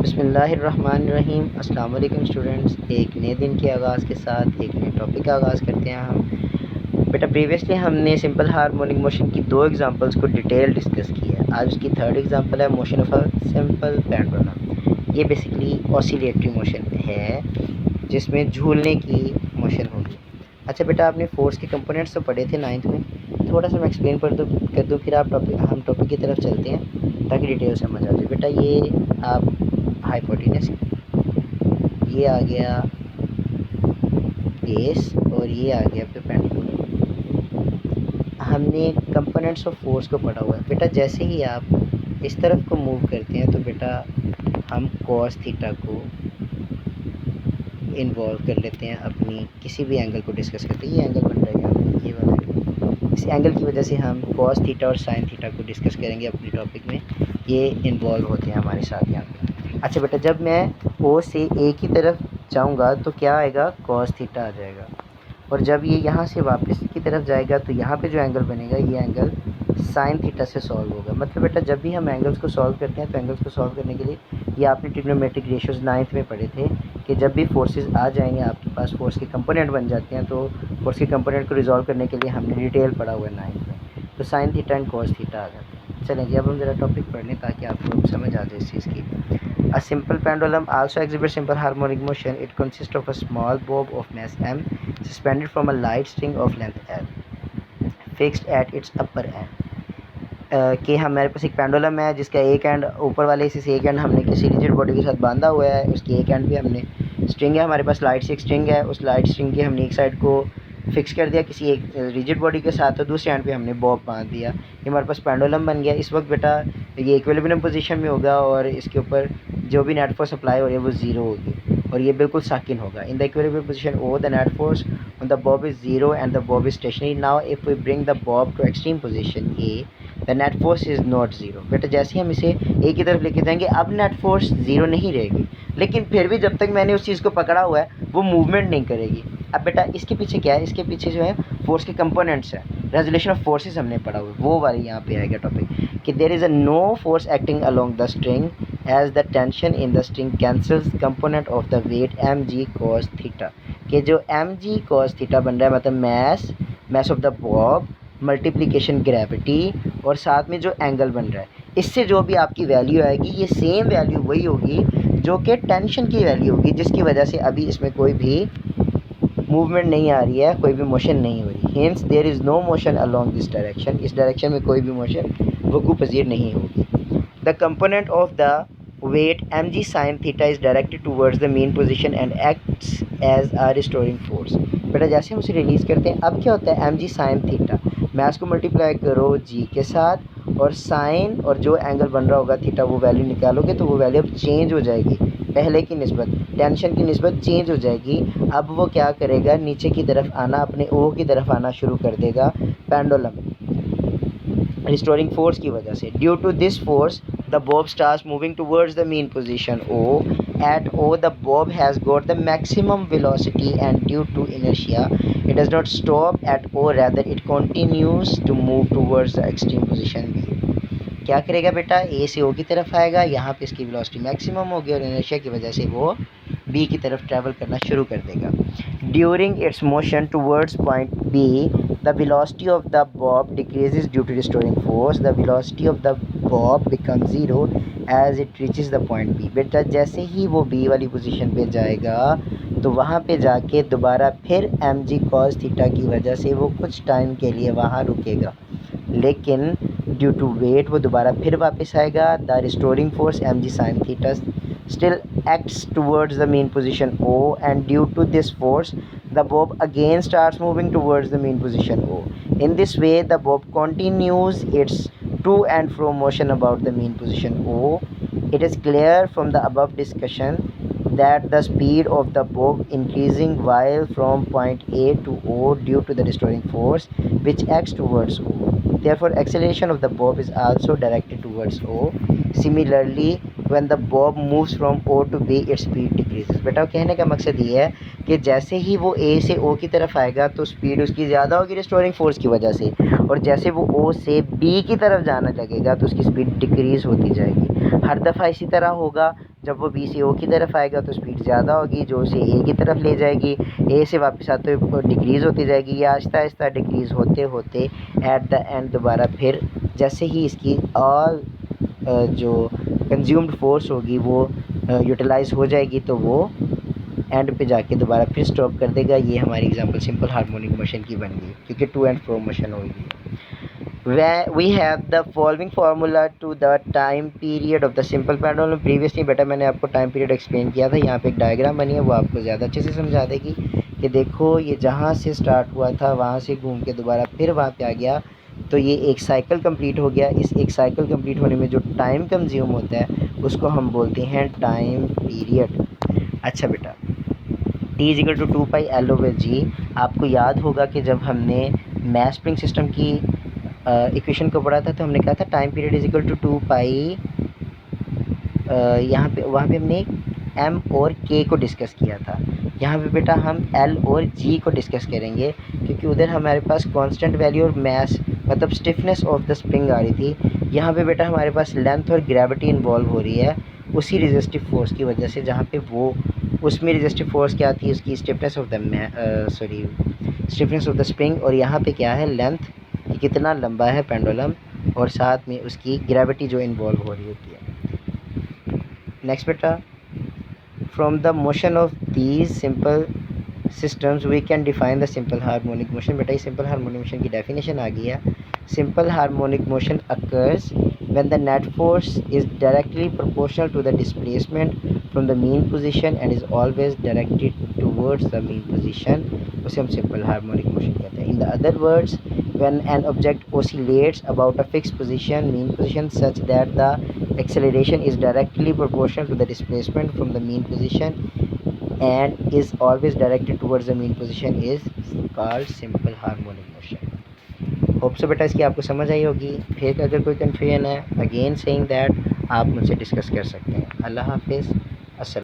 बिस्मिल्लाहिर्रहमानिर्रहीम। अस्सलाम वालेकुम स्टूडेंट्स। एक नए दिन के आगाज़ के साथ एक नए टॉपिक का आगाज़ करते हैं हम। बेटा प्रीवियसली हमने सिंपल हार्मोनिक मोशन की दो एग्जांपल्स को डिटेल डिस्कस की है। आज उसकी थर्ड एग्जांपल है motion of a simple pendulum. ये बेसिकली ऑसिलेटरी मोशन है जिसमें झूलने की मोशन होगी। अच्छा बेटा, आपने फोर्स के कंपोनेंट्स तो पढ़े थे 9th में, थोड़ा सा मैं एक्सप्लेन कर दूँ फिर हम टॉपिक की तरफ चलते हैं ताकि डिटेल समझ आ जाए। बेटा ये आप हाइपोटेनस, ये आ गया बेस और ये आ गया परपेंडिकुलर। हमने कंपोनेंट्स ऑफ फोर्स को पढ़ा हुआ है। बेटा जैसे ही आप इस तरफ को मूव करते हैं तो बेटा हम कॉस थीटा को इन्वॉल्व कर लेते हैं अपनी किसी भी एंगल को डिस्कस करते हैं। ये एंगल बन रहा है, ये वाला एंगल, इस एंगल की वजह से हम कॉस थीटा और साइन थीटा को डिस्कस करेंगे अपनी टॉपिक में। ये इन्वॉल्व होते हैं हमारे साथ यहाँ पे। अच्छा बेटा, जब मैं ओ से ए की तरफ जाऊँगा तो क्या आएगा, कॉस थीटा आ जाएगा। और जब ये यहाँ से वापस की तरफ जाएगा तो यहाँ पे जो एंगल बनेगा ये एंगल साइन थीटा से सॉल्व होगा। मतलब बेटा जब भी हम एंगल्स को सॉल्व करते हैं तो एंगल्स को सॉल्व करने के लिए ये आपने ट्रिग्नोमेट्रिक रेशियोज 9th में पढ़े थे कि जब भी फोर्सेस आ जाएंगे आपके पास, फोर्स के कंपोनेंट बन जाते हैं, तो फोर्स के कंपोनेंट को रिजॉल्व करने के लिए हमने डिटेल पढ़ा हुआ है 9th में। तो sine theta and cos theta आ जाते हैं। चलेंगे अब हम ज़रा टॉपिक पढ़ लें ताकि आपको समझ आ जाए इस चीज़ की। A simple pendulum also exhibits simple harmonic motion. It consists of a small bob of mass m suspended from a light string of length l fixed at its upper end. कि हमारे पास एक पेंडुलम है जिसका एक and ऊपर वाले हिस्से से एक एंड हमने किसी रिजिड बॉडी के साथ बांधा हुआ है। उसकी एक एंड भी हमने स्ट्रिंग है, हमारे पास लाइट से एक स्ट्रिंग है, उस लाइट स्ट्रिंग की हमने एक साइड को फिक्स कर दिया किसी एक रिजिड बॉडी के साथ, तो दूसरे एंड पे हमने बॉब बांध दिया। ये हमारे पास पेंडुलम बन गया। इस वक्त बेटा ये इक्विलिब्रियम पोजीशन में होगा और इसके ऊपर जो भी नेट फोर्स अप्लाई हो रही है वो ज़ीरो होगी और ये बिल्कुल साकिन होगा। In the equilibrium position O the net force on the bob is zero and the bob is stationary. Now if we bring the bob to extreme position A the net force is not zero. बेटा जैसे ही हम इसे ए की तरफ लेके जाएंगे अब net force zero नहीं रहेगी, लेकिन फिर भी जब तक मैंने उस चीज़ को पकड़ा हुआ है वो मूवमेंट नहीं करेगी। अब बेटा इसके पीछे क्या है, इसके पीछे जो है फोर्स के कंपोनेंट्स हैं, रेजोल्यूशन ऑफ फोर्सेस हमने पढ़ा हुआ है, वो वाली यहाँ पे आएगा टॉपिक कि there is a no force acting along the string as the tension in the string cancels component of the weight M G cos theta. कि जो एम जी कॉस थीटा बन रहा है मतलब mass of the Bob multiplication gravity और साथ में जो एंगल बन रहा है, इससे जो भी आपकी वैल्यू आएगी ये सेम वैल्यू वही होगी जो कि टेंशन की वैल्यू होगी, जिसकी वजह से अभी इसमें कोई भी मूवमेंट नहीं आ रही है, कोई भी मोशन नहीं हो रही। Hence there is no motion along this direction. इस डायरेक्शन में कोई भी मोशन वकू पजीर नहीं होगी। The component of the weight mg sin theta is directed towards the mean position and acts as a restoring force. बेटा जैसे हम उसे रिलीज़ करते हैं अब क्या होता है, mg sin theta मैथ को मल्टीप्लाई करो g के साथ और साइन और जो एंगल बन रहा होगा थीटा वो वैल्यू निकालोगे तो वो वैल्यू अब चेंज हो जाएगी, पहले की निस्बत टेंशन की निस्बत चेंज हो जाएगी। अब वो क्या करेगा, नीचे की तरफ आना, अपने ओ की तरफ आना शुरू कर देगा पेंडुलम रिस्टोरिंग फोर्स की वजह से। Due to this force the bob starts moving towards the mean position O. At O the bob has got the maximum velocity and due to inertia it does not stop at O, rather it continues to move towards the extreme position B. क्या करेगा बेटा, ए से ओ की तरफ आएगा, यहाँ पे इसकी वेलोसिटी मैक्सिमम होगी और इनर्शिया की वजह से वो बी की तरफ ट्रैवल करना शुरू कर देगा। During its motion towards point B the velocity of the bob decreases due to restoring force. The velocity of the bob become zero as it reaches the point B. बेटा जैसे ही वो B वाली position पे जाएगा तो वहाँ पे जाके दोबारा फिर एम जी कॉस थीटा की वजह से वो कुछ टाइम के लिए वहाँ रुकेगा, लेकिन ड्यू टू वेट वो दोबारा फिर वापस आएगा। The restoring force M G sine theta still acts towards the mean position O, and due to this force the bob again starts moving towards the mean position O. In this way the bob continues its to and fro motion about the mean position O. It is clear from the above discussion that the speed of the bob increasing while from point A to O due to the restoring force which acts towards O. Therefore acceleration of the bob is also directed towards O. Similarly when the bob moves from O to B its speed decreases. बेटा कहने का मकसद ये है कि जैसे ही वो A से O की तरफ आएगा तो स्पीड उसकी ज़्यादा होगी रिस्टोरिंग फोर्स की वजह से, और जैसे वो O से B की तरफ जाने लगेगा तो उसकी स्पीड डिक्रीज़ होती जाएगी। हर दफ़ा इसी तरह होगा जब वो बी से ओ की तरफ आएगा तो स्पीड ज़्यादा होगी, जो उसे ए की तरफ ले जाएगी। ए से वापस आते हुए डिक्रीज़ होती जाएगी, या आहिस्ता आहिस्ता डिक्रीज़ होते होते एट द एंड दोबारा फिर जैसे ही इसकी ऑल जो कंज्यूम्ड फोर्स होगी वो यूटिलाइज़ हो जाएगी तो वो एंड पे जाके दोबारा फिर स्टॉप कर देगा। ये हमारी एग्जांपल सिंपल हार्मोनिक मोशन की बन गई, क्योंकि टू एंड फ्रो मोशन होगी। We have the following formula to the time period of the simple pendulum। Previously बेटा मैंने आपको टाइम पीरियड एक्सप्लेन किया था, यहाँ पे एक डायग्राम बनी है, वो आपको ज़्यादा अच्छे से समझा देगी कि देखो ये जहाँ से स्टार्ट हुआ था वहाँ से घूम के दोबारा फिर वहाँ पे आ गया, तो ये एक साइकिल कंप्लीट हो गया। इस एक साइकिल कंप्लीट होने में जो टाइम कंज्यूम होता है उसको हम बोलते हैं टाइम पीरियड। अच्छा बेटा, T=2π/L/G। आपको याद होगा कि जब हमने मैस स्प्रिंग सिस्टम की इक्वेशन को पढ़ा था तो हमने कहा था टाइम पीरियड = 2π, यहाँ पे वहाँ पे हमने m और k को डिस्कस किया था। यहाँ पे बेटा हम l और g को डिस्कस करेंगे, क्योंकि उधर हमारे पास कांस्टेंट वैल्यू और मैस मतलब स्टिफनेस ऑफ द स्प्रिंग आ रही थी। यहाँ पे बेटा हमारे पास लेंथ और ग्रेविटी इन्वॉल्व हो रही है उसी रेजिस्टिव फोर्स की वजह से, जहाँ पे वो उसमें रेजिस्टिव फोर्स क्या थी, उसकी स्टिफनेस ऑफ द स्प्रिंग, और यहाँ पे क्या है लेंथ कि कितना लंबा है पेंडुलम, और साथ में उसकी ग्रेविटी जो इन्वॉल्व हो रही होती है। नेक्स्ट बेटा, from the motion of these simple systems we can define the simple harmonic motion. बेटा ये सिंपल हार्मोनिक मोशन की डेफिनेशन आ गई है। Simple harmonic motion occurs when the net force is directly proportional to the displacement from the mean position and is always directed towards the mean position, उसे हम simple harmonic motion कहते हैं। In the other words, when an object oscillates about a fixed position, mean position, such that the acceleration is directly proportional to the displacement from the mean position and is always directed towards the mean position, is called simple harmonic motion। Hope so बेटा इसकी आपको समझ आई होगी। फिर अगर कोई confusion है, again saying that आप मुझसे डिस्कस कर सकते हैं। अल्लाह हाफिज़। अस्सलाम।